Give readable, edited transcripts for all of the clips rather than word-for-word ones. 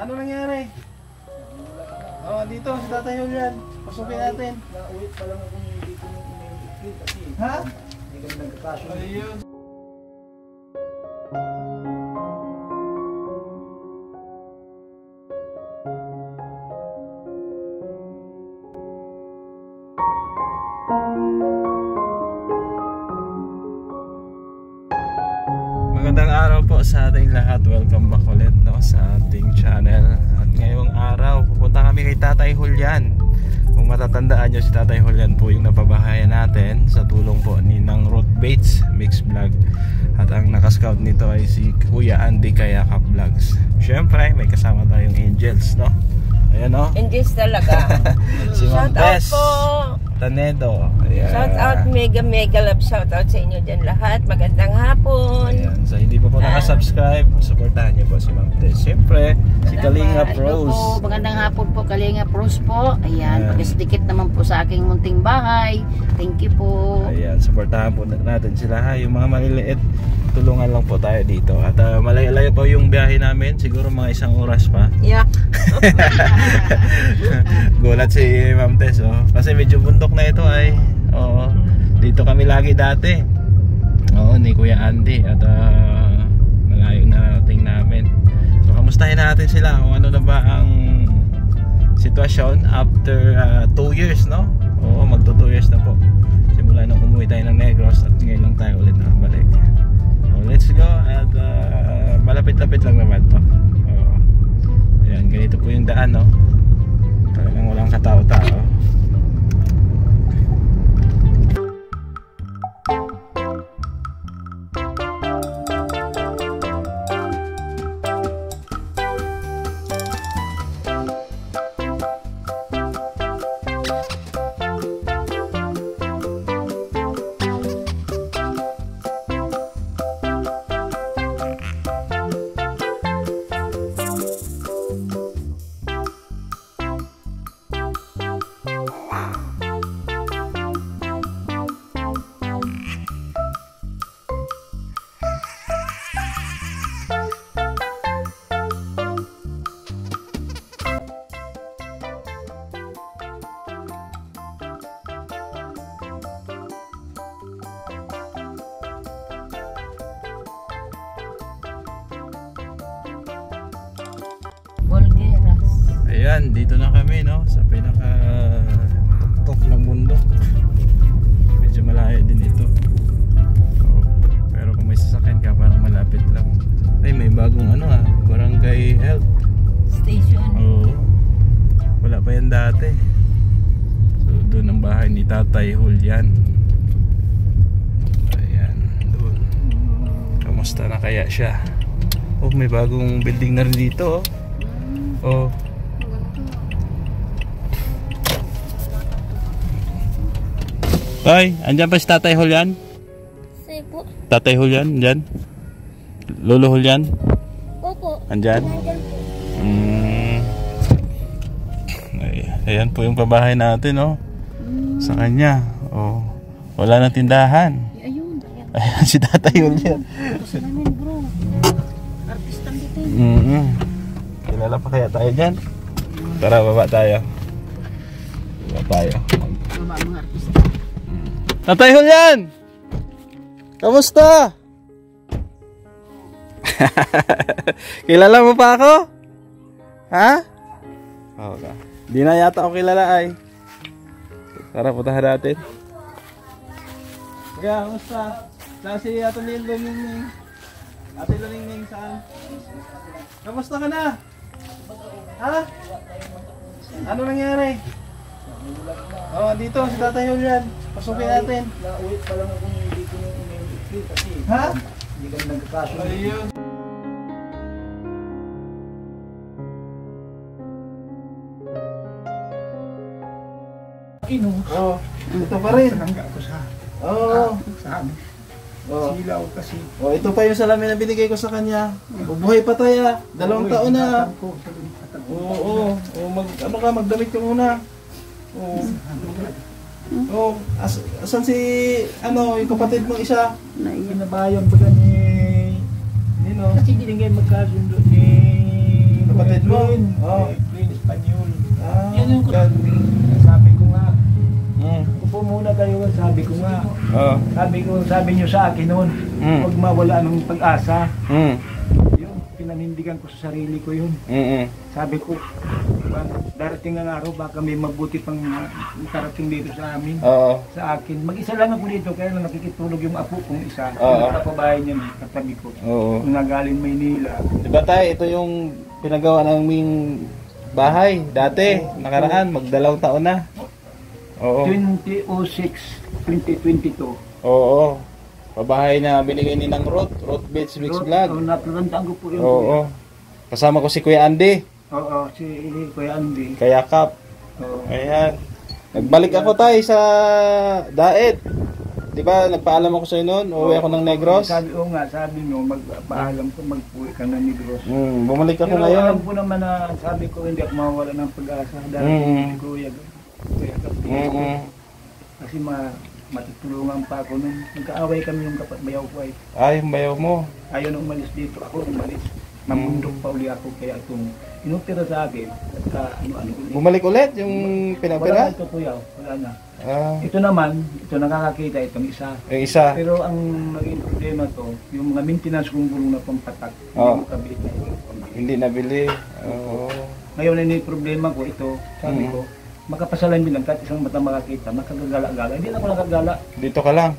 Ano nangyari? Oh, dito si Tatay Julian. Pasukin natin. Nauwi pa lang ako dito ng email kasi. Ha? Hindi kami nagkakasyon. Ayun. Magandang araw po sa ating lahat. Welcome back ulit sa ating channel. At ngayong araw, pupunta kami kay Tatay Julian. Kung matatandaan nyo, si Tatay Julian po yung napabahayan natin sa tulong po ni Nang Ruth Bates Mix Vlog. At ang nakascout nito ay si Kuya Andy Kayakap Vlogs. Siyempre, may kasama tayong angels, no? Ayan, no? Angels talaga. Si Ma'am Shout out Tess po. Tanedo. Ayan. Shout out, mega love shout out sa inyo dyan lahat. Magandang hapon. Ayan. So hindi pa po nakasubscribe, supportahan niyo po si Ma'am Tess. Siyempre, si Kalinga Pros. Po, magandang hapon po, Kalinga Pros po. Ayan, pagkasdikit naman po sa aking munting bahay. Thank you po. Ayan, supportahan po natin sila ha. Yung mga maliliit, tulungan lang po tayo dito. At malayo-layo po yung biyahe namin. Siguro mga 1 oras pa. Yeah. Gulat si Ma'am Tess, oh. Kasi medyo bundok na ito ay. Oo. Dito kami lagi dati. Oo, ni Kuya Andy. At malayo na nating namin. So kamustahin natin sila kung ano na ba ang sitwasyon after 2 years, no? Oo, magto 2 years na po. Simula nung umuwi tayo ng Negros at ngayon lang tayo ulit nakabalik. So let's go. At malapit-lapit lang naman to. Oo. Ayan, ganito po yung daan, no? Talagang walang katao-tao. Ayan, dito na kami, no? Sa pinaka tuktok ng bundok. Medyo malayo din ito. Pero kung may sasakyan ka, parang malapit lang. Ay, may bagong barangay health Station. Oo. Wala pa yan dati. So doon ang bahay ni Tatay Julian. Ayan, doon. Kamusta na kaya siya? Oh, may bagong building na rin dito, oh. Tay, andyan pa si Tatay Julian? Say po. Tatay Julian, andyan? Lolo Julian? Opo. Andyan? Ayan po yung pabahay natin, oh. Sa kanya, oh. Wala nang tindahan. Ayun. Ayan si Tatay Julian. Tapos namin, bro. Artistang dito. Kilala pa kaya tayo dyan? Tara, baba tayo. Baba tayo. Mga artista. Tatay Julian! Kamusta? Kilala mo pa ako? Ha? Okay. Di na yata ako kilala ay. Tara, puntahan natin. Kaya, kamusta? Saan si Ate Lingning? Ate Lingning saan? Kamusta ka na? Ha? Ano nangyari? Oh, dito si Tatay Julian. Pasukin natin. Nauwi pa lang ako dito ng email kasi. Ha? Hindi kami nagkakasyon. Ayun. Oh, ito pa rin. Nangga ako sa Oh. silaw kasi. Oh, ito pa yung salamin na binigay ko sa kanya. Bubuhay pa tayo. 2 taon na. Oo, magdamit ka muna. Oo. Oh, asan si yung kapatid mong isa? Pinabayan ba ni Nino? Kasi hindi nga magkasundo ni Kapatid mo? Oo. Sabi niyo sa akin noon, huwag mawala ng pag-asa. Yun, pinanindigan ko sa sarili ko yun. Sabi ko, darating ang araw, baka may mabuti pang karating dito sa amin. Sa akin. Mag-isa lang ako dito, kaya lang nakikitulog yung apo kong isa. Yung kapabahay niya, katabi ko. Yung nagaling Maynila. Diba tayo, ito yung pinagawa naming bahay dati, nakaraan, magdalawang taon na. 2006, 2022. Oo. Pabahay na binigay ni ng Ruth Beach Mix Vlog. Natandaan ko po yun. Oo. Kasama ko si Kuya Andy. Oo, si Kuya Andy. Kaya Kap. Ayan. Nagbalik ako tayo sa Daet. Di ba, nagpaalam ako sa'yo noon, uuwi ako ng Negros. Sabi mo, magpaalam ko, magpuwi ka ng Negros. Bumalik ako Pero ngayon. alam ko naman na, sabi ko, hindi ako mawawala ng pag-asa dahil Kuya kasi matutulungan pa ako nung nagkaaway kami yung bayaw ko ay. Yung bayaw mo. Ayaw na umalis dito, ako umalis. Nabundok pa uli ako, kaya itong inutira sa akin at ano-ano ulit. Bumalik ulit yung pinapira? Wala na ito kuya, wala na. Ito naman, ito nakakakita itong isa. Yung isa. Pero ang naging problema to, yung mga maintenance kong gulong na pampatak, hindi ko kabit na ito. Hindi nabili. Ngayon na yung problema ko ito, sabi ko, makapasalamin lang kahit isang mata makakita, makagagala-gala. Hindi na ako nakagala. Dito ka lang?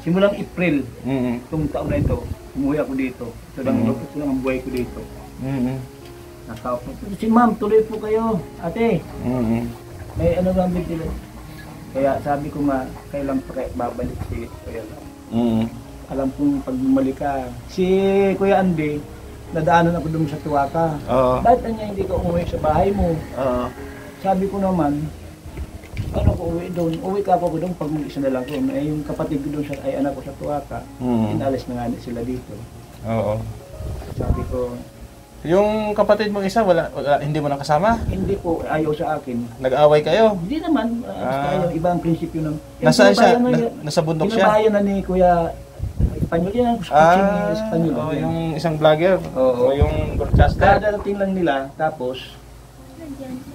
Simulang April, itong taon na ito, umuwi ako dito. Ito lang ang buhay ko dito. Nakaupo. Si ma'am, tuloy po kayo, ate. May ano lang dito. Kaya sabi ko nga, kailan pa kayo babalik si Kuya. Alam kong pag bumalik ka. Si Kuya Andy, nadaanan ako doon sa Tuwaka. Bakit niya hindi ka umuwi sa bahay mo? Sabi ko naman, ano ko uwi doon? Uwi ka ako doon pag mag-isa na lang ko. Yung kapatid ko doon ay anak ko sa Tuwaka. Inalis na nga sila dito. Sabi ko, yung kapatid mong isa, wala, hindi mo nakasama? Hindi po, ayaw sa akin. Nag-away kayo? Hindi naman, ayaw. Iba ang prinsipyo ng... Nasaan siya? Nasa bundok siya? Pinabayan na ni Kuya Espanyol yan. Espanyol. Yung isang vlogger? O yung broadcaster? Darating lang nila, tapos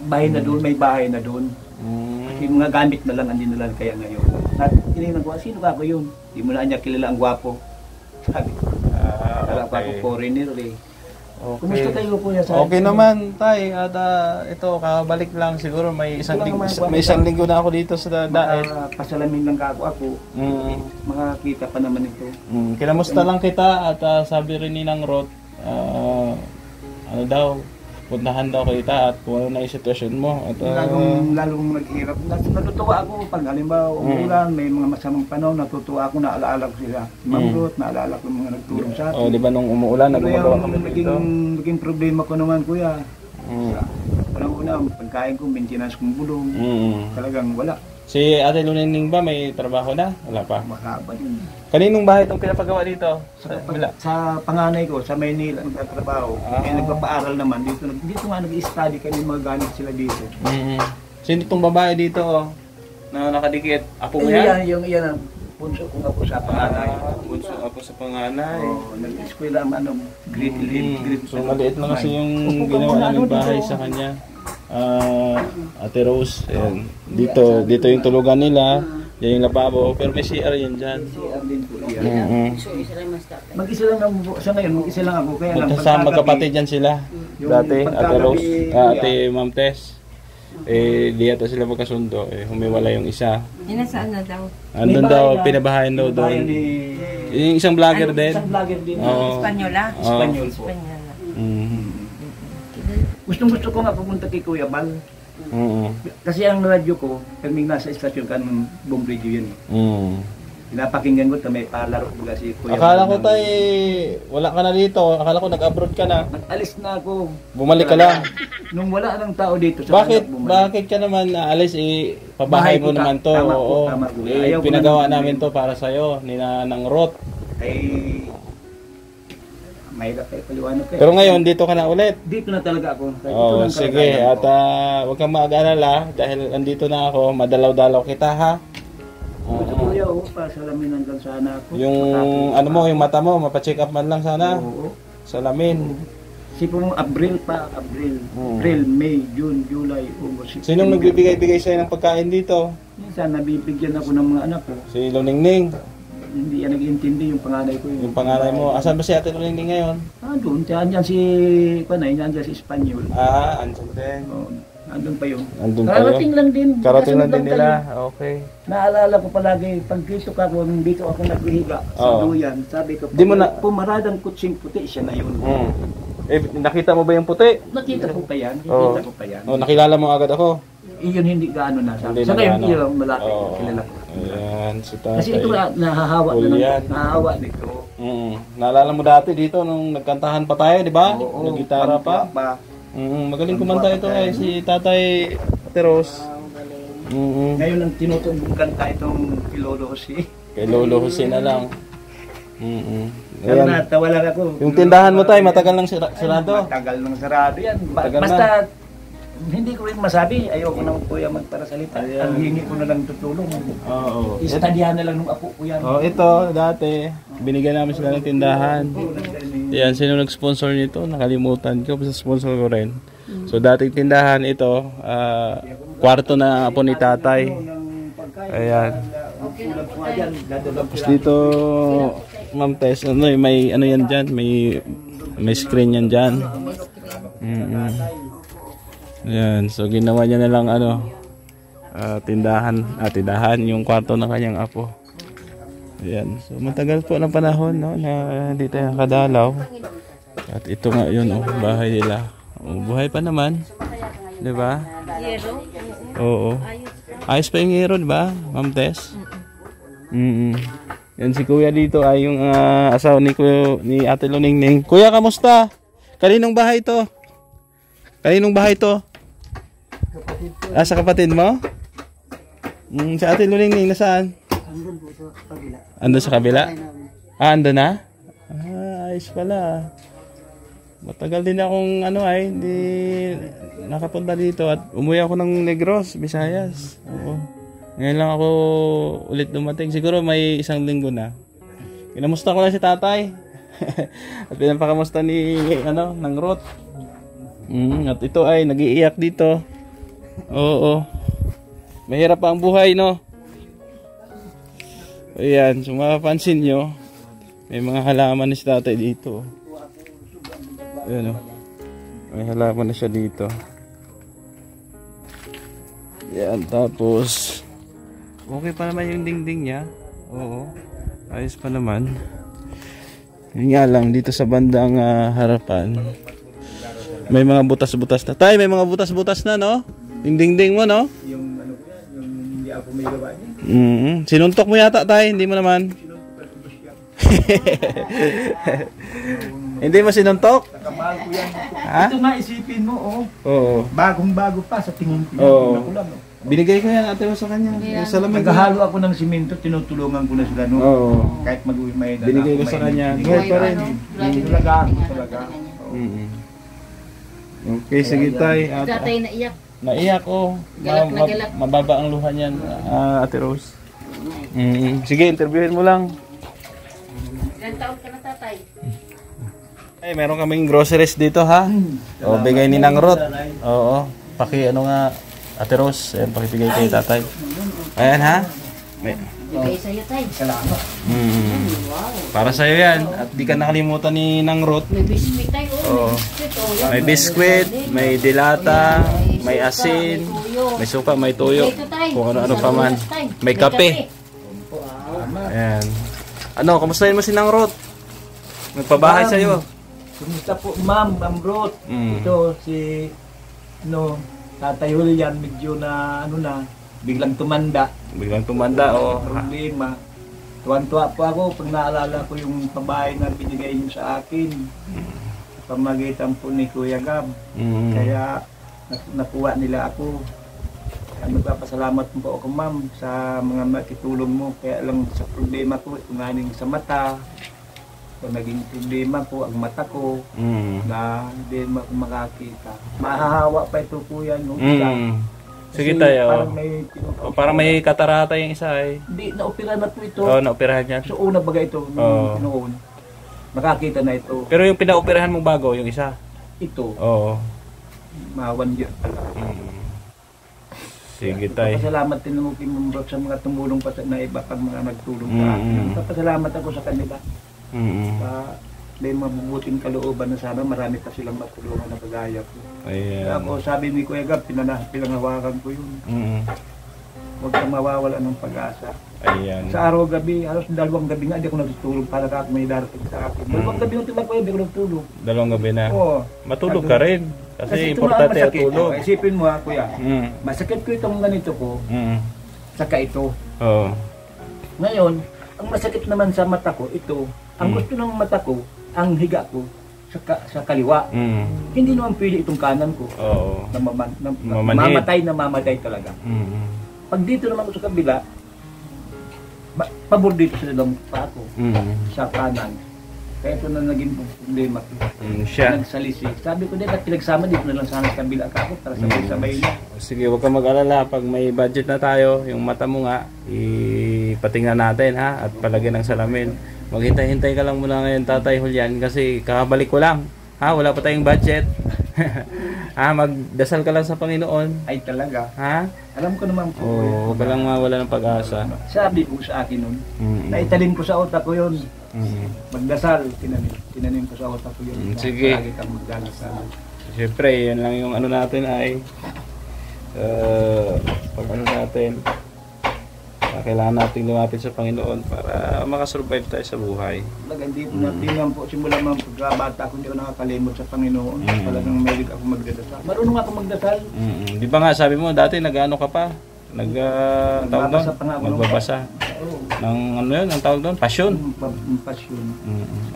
bahay na doon, may bahay na doon. Kasi mga gamit na lang, hindi na lang kaya ngayon. At tinignan ko, sino ka ako yun? Hindi mo na niya kilala ang gwapo. Sabi ko, alam ko ako foreigner eh. Kumusta kayo po sa okay naman tay, at ito kabalik lang siguro may isang linggo na ako dito sa Daet. Pasalamin lang ako. Makakita pa naman ito. Kinamusta lang kita at sabi rin ni ng Ruth, ano daw, puntahan daw kita at kung ano na yung sitwasyon mo. At, lalong naghirap. Natutuwa ako pag halimbawa umulan, may mga masamang panahon, natutuwa ako, naaalala ko sila. Ma'am Ruth, naalala ko yung mga nagtulong sa akin. Di ba nung umuulan, nagumagawa kami dito? Naging problema ko naman kuya. Una-una, pagkain ko, maintenance kong bulong. Talagang wala. Si Ate Lunening ba may trabaho na? Wala pa? Makaba yun. Kaninong bahay itong pinapagawa dito? Sa panganay ko, sa Maynila, nagtatrabaho. Kaya nagpapaaral naman. Dito nga nag-study kami, mga gamit sila dito. Sino itong babae dito na nakadikit? Apo mo yan? Yan ang bunso ko nga po sa panganay. Bunso ako sa panganay. Nag-eskwela ang grade 11. So maliit na kasi yung ginawa namin bahay sa kanya. Ate Rose, ayan. Dito yung tulugan nila, yan yung lababo, pero may CR yan dyan. CR din po yan. Mag-isa lang ako, sa ngayon, mag-isa lang ako. Kaya lang, sa magkapatid yan sila, dati, Ate Rose, Ate Ma'am Tess. Di ata sila magkasundo, humiwala yung isa. Saan na daw? Andun daw, pinabahayan daw doon. Yung isang vlogger din. Isang vlogger din. Espanyola? Espanyol po. Gustong-gusto ko nga pumunta kay Kuya Bal. Kasi ang radyo ko, kaming nasa istasyon ka ng buong radio yan. Pinapakinggan ko, may palaro ko si Kuya Bal. Akala ko tayo, wala ka na dito. Akala ko nag-abroad ka na. Nag-alis na ako. Bumalik ka lang. Nung wala ng tao dito. Bakit ka naman naalis? Pabahay mo naman to. Tama po. Pinagawa namin to para sa'yo, ni Nanang Ruth. Mahirap kayo paliwanag kayo. Pero ngayon, dito ka na ulit. Dito na talaga ako. Sige. At huwag kang mag-alala dahil andito na ako. Madalaw-dalaw kita ha. Kuya, pasalamin hanggang sana ako. Yung ano mo, yung mata mo, mapacheck up man lang sana. Salamin. Sipong April pa, April, May, June, July, August. Sinong nagbibigay-bigay sa'yo ng pagkain dito? Minsan nabibigyan ako ng mga anak ko. Si Luningning. Hindi yan nag-iintindi yung panganay ko. Yung pangalan mo. Asan ba si Ate Luningning ngayon? Doon, andyan si, andyan si Espanyol. Andyan din. Andun pa yun. Andun pa Karating yun. lang din. Karating lang din Kasunod nila. tayo. Okay. Naalala ko palagi, pag dito ako naghihiga sa duyan, sabi ko, Di mo na- pumaradang kutsing puti, siya na yun. Nakita mo ba yung puti? Nakita ko pa yan, Oo. nakita ko pa yan. Nakilala mo agad ako. Iyon hindi gaano na. Hindi Sa na ngayon, gaano. iyon malaki. Oo. Kilala ko. Ayan, si tatay. Kasi ito nahahawa Cool na yan. nahahawa nito. Naalala mo dati dito nung nagkantahan pa tayo, di ba? Oo, Nag-gitara pa. Magaling kumanta ito si Tatay Teros. Ngayon ang tinutubong kanta itong Lolo Jose. Kay Lolo Jose na lang. Pero natawa lang ako. Yung tindahan mo tayo, matagal nang sarado. Matagal nang sarado yan. Matagal Basta hindi ko rin masabi, ayoko nang kuya magparasalita. Ang hingi ko na lang tutulong. Oo. Istadyahan na lang ng apo ko yan. Ito, dati, binigyan namin sila ng tindahan. Yan, sino nag-sponsor nito? Nakalimutan ko, basta sponsor ko rin. So, dating tindahan ito, kwarto na po ni tatay. Ayan. Tapos dito, Ma'am Tess, may ano yan dyan, may screen yan dyan. Ayan, so ginawa niya na lang tindahan yung kwarto ng kanyang apo. Ayan, so matagal po ng panahon no, na hindi tayo nakadalaw. At ito nga yun, bahay nila. Buhay pa naman, di ba? Oo. Ayos pa yung hero, di ba, Ma'am Tess? Yan si Kuya dito ay yung asawa ni Ate Luningning. Kuya, kamusta? Kaninong bahay to? Kaninong bahay to? Sa kapatid mo? Si Ate Luningning nasaan? Andun po sa kabila. Andun sa kabila? Andun na? Ayos pala. Matagal din akong hindi nakapunta dito at umuwi ako ng Negros, Visayas. Oo. Ngayon lang ako ulit dumating. Siguro may 1 linggo na. Kinamusta ko na si tatay. At pinapakamusta ng Ruth. At ito ay nag-iiyak dito. Oo. Mahirap pa ang buhay, no? Ayan, so mapapansin nyo, may mga halaman na si tatay dito. Ayan, may halaman na siya dito. Ayan, tapos okay pa naman yung dingding niya. Oo, ayos pa naman. Yun nga lang, dito sa bandang harapan may mga butas-butas na. Tay, may mga butas-butas na, no? Yung dingding mo, no? Yung yung hindi ako may gawa niya. Sinuntok mo yata, tay, hindi mo naman. Hindi mo sinuntok? Nakabahal ko yan. Ha? Ito nga isipin mo, Oo. bagong-bago pa sa tingin ko. Oo. Ako lang, Binigay ko yan ate mo sa kanya. Yung salamin ko. Naghahalo ako ng simento, tinutulungan ko na sila no. Oo. Kahit mag-uwi na. Binigay ko sa kanya. Buhay pa rin. Talaga. Okay, sige tay. Tatay naiyak. Naiyak Galak na galak. Mababa ang luha niyan, Ate Rose. Sige, interviewin mo lang. Ilan taon ka na tatay? Ay, meron kaming groceries dito ha. O, bigay ni Nang Ruth. Oo. Nga, Ate Rose. Ayan, pakibigay kay tatay. Ayan ha. Bigay sa'yo tay. Salamat. Para sa'yo yan. At di ka nakalimutan ni Nang Ruth. May biscuit tay. Oo. May biskwit, may dilata, may asin, may suka, may tuyo. Kung ano-ano pa man. May kape. Ayan. Kamustahin mo si Nang Ruth? Nagpabahay sa'yo. Kumusta po ma'am Ruth? Ito si Tatay Julian medyo na biglang tumanda. Biglang tumanda, Problema. Tuwan-tuwa po ako pag naalala ko yung pabahay na binigay niyo sa akin. Pamagitan po ni Kuya Gab. Kaya nakuha nila ako. Nagpapasalamat po ako ma'am sa mga makitulong mo. Kaya lang sa problema ko, ito nga sa mata. So, naging problema po ang mata ko na hindi ako makakita. Mahahawa pa ito kuya no? Sige tayo. Parang may katarata yung isa eh. Hindi, na-opera na po ito. Oo, naoperahan yan. So una baga ito noon. Makakita na ito. Pero yung pinaoperahan mong bago, yung isa? ito, Oo. mga 1 year pa lang. Sige tay. Pasalamat din mo sa mga tumulong pa na iba pang mga nagtulong sa akin. Papasalamat ako sa kanila. May mabubuting kalooban na sana marami pa silang matulungan na kagaya ko. Ayan. Ako sabi ni Kuya Gab, pinangawakan ko yun. Huwag kang mawawala ng pag-asa. Ayan. Sa araw-gabi, halos 2 gabi nga, di ako natutulog para kahit may darating sa akin. 2 gabi yung timak ko, hindi ko natutulog. 2 gabi na. Oo. Matulog ka rin. Kasi ito importante na ang tulog. Isipin mo ha, Kuya. Masakit ko itong ganito ko, saka ito. Oo. Ngayon, ang masakit naman sa mata ko, ito. Ang gusto ng mata ko, ang higa ko, sa kaliwa. Hindi naman pili itong kanan ko. Oo. Mamatay talaga. Pag dito naman ko sa kabila, pabor dito sa dalawang pa ako, sa kanan. Kaya ito na naging problema ko. Siya. Nagsalisi. Sabi ko din, at pinagsama dito na lang sana sa kabila ka ako para sabay-sabay na. Sige, huwag kang mag-alala. Pag may budget na tayo, yung mata mo nga, ipatingnan natin ha, at palagyan ng salamin. Maghintay-hintay ka lang muna ngayon, Tatay Julian, kasi kakabalik ko lang. Ha, wala pa tayong budget. Ha, magdasal ka lang sa Panginoon. Ay talaga. Ha? Alam ko naman po. Oo, huwag ka lang mawala ng pag-asa. Sabi ko sa akin nun, naitalim ko sa utak ko yun. Magdasal, tinanim ko sa utak ko yun. Sige. Lagi kang magdasal. Siyempre, yan lang yung ano natin ay pag ano natin, kailangan natin lumapit sa Panginoon para makasurvive tayo sa buhay. Hindi po natin po, simula mga pagkabata ko, hindi ako nakakalimot sa Panginoon. Talagang mahilig ako magdasal. Marunong ako magdasal. Di ba nga sabi mo, dati nag-ano ka pa? Tawag doon? Magbabasa. Ng ano yun? Ang tawag doon? Pasyon. Pasyon.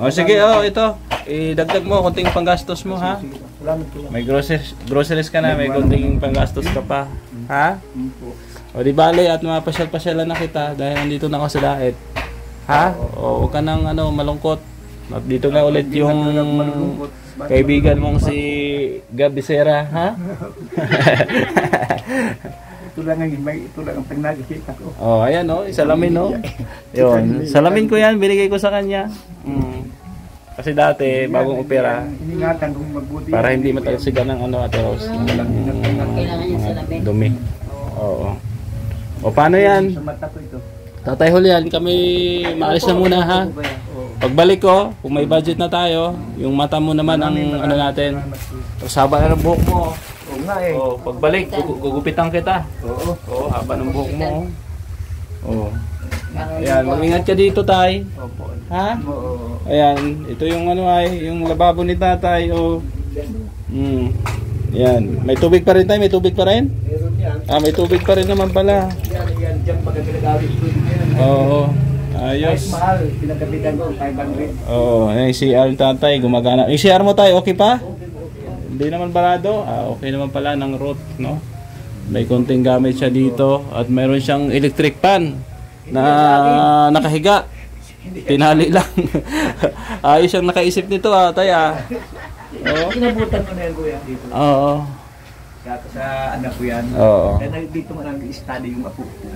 O sige, ito. Idagdag mo, konting panggastos mo ha. Salamat po. May groceries ka na, may konting panggastos ka pa. Ha? O di bale at mapasyal-pasyalan na kita dahil nandito na ako sa Daet. Ha? O huwag ka nang malungkot. At dito na ulit yung kaibigan mong si Gab Becerra, ha? Ito lang ang pag-nakikita ko. Oh, ayan salamin Yun, salamin ko yan, binigay ko sa kanya. Kasi dati, bagong opera, iningatan kong mabuti. para hindi matalsigan ng Ate Rose. Kailangan yung salamin. Dumi. Oo. O paano yan? Sa mata ko ito. Tatay Julian, kami maalis na muna ha. Pagbalik ko, kung may budget na tayo, yung mata mo naman ang ano natin. Tapos haba na ng buhok mo. Oo nga eh. Pagbalik, gugupitan kita. Oo. Haba ng buhok mo. Ayan, mag-ingat ka dito, tay. Opo. Ha? Oo. Ayan, ito yung yung lababo ni tatay. Yan, may tubig pa rin tayo, may tubig pa rin? Meron yan. May tubig pa rin naman pala. Yan, dyan pagka pinag-awis ko yan. Oo, Kahit ayos. mahal, pinagabitan ko, 500. Oo, yung CR tatay, gumagana. Yung CR mo tayo, okay pa? Hindi naman balado? Okay naman pala ng root, no? May konting gamit siya dito at mayroon siyang electric pan na nakahiga. Pinali lang. Ayos siyang nakaisip nito tay Oo. Kinabutan ko na yan, kuya, dito. Oo. Sa anak ko yan. Oo. Kaya dito mo nag-study yung apo ko.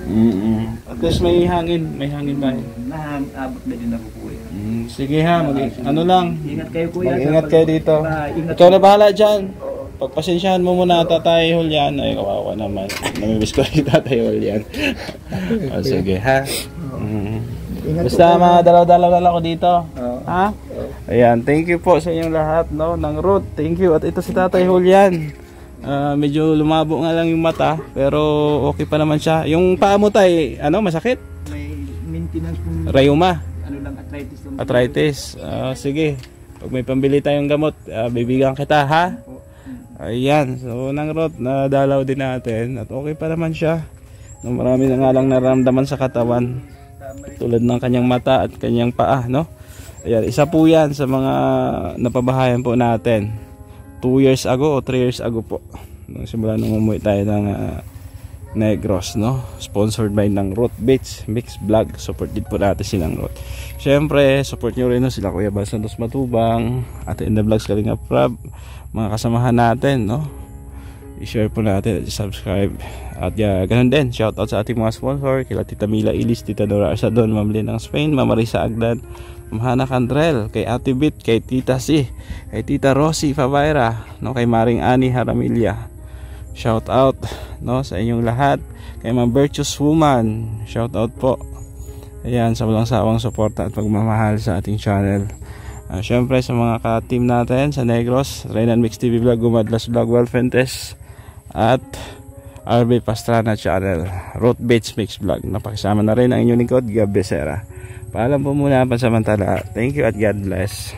At least may hangin ba? Nahabot na din ako, kuya. Sige ha, ano lang. Ingat kayo, kuya. Mag-ingat kayo dito. Ikaw na bahala dyan. Pagpasensyahan mo muna, Tatay Julian. Ay, kawawa naman. Namimiss ko rin Tatay Julian. Sige ha. Basta madalaw-dalaw lang ako dito. Ha? Ayan, thank you po sa inyong lahat ng root. Thank you. At ito si Tatay Julian. Medyo lumabo nga lang yung mata, pero okay pa naman siya. Yung paa mo tay, masakit? May maintenance kung Rayuma. arthritis lang. Arthritis. Sige. Pag may pambili tayong gamot, bibigyan kita ha. Ayan. So nang root, nadalaw din natin at okay pa naman siya. Marami na nga lang nararamdaman sa katawan. Tulad ng kanyang mata at kanyang paa, no? Ayan, isa po yan sa mga napabahayan po natin 2 years ago o 3 years ago po, nung simula nung umuwi tayo ng Negros, no? Sponsored by ng Root Beach Mix Vlog. Support din po natin silang Root. Syempre, support nyo rin sila Kuya Bal Santos Matubang at In The Vlogs Kalinga Prab, mga kasamahan natin, no? I-share po natin at i-subscribe. At ganun din, shoutout sa ating mga sponsor, kila Tita Mila Ilis, Tita Dora Asadon, Ma'am Lynn ng Spain, Ma'am Marisa Agdan, Hana Candrel, kay Ate Bit, kay Tita C, kay Tita Rosie Favaira, no, kay Maring Ani Haramilya. Shout out, no, sa inyong lahat. Kay Ma'am Virtuous Woman, shout out po. Ayan, sa walang sawang suporta at pagmamahal sa ating channel. Syempre sa mga ka-team natin sa Negros, Renan Mix TV Vlog, Gumadlas Vlog, Walfentes, at RB Pastrana Channel, Root Bates Mix Vlog. Napakisama na rin ang inyong lingkod, Gab Becerra. Paalam po muna pansamantala. Thank you at God bless.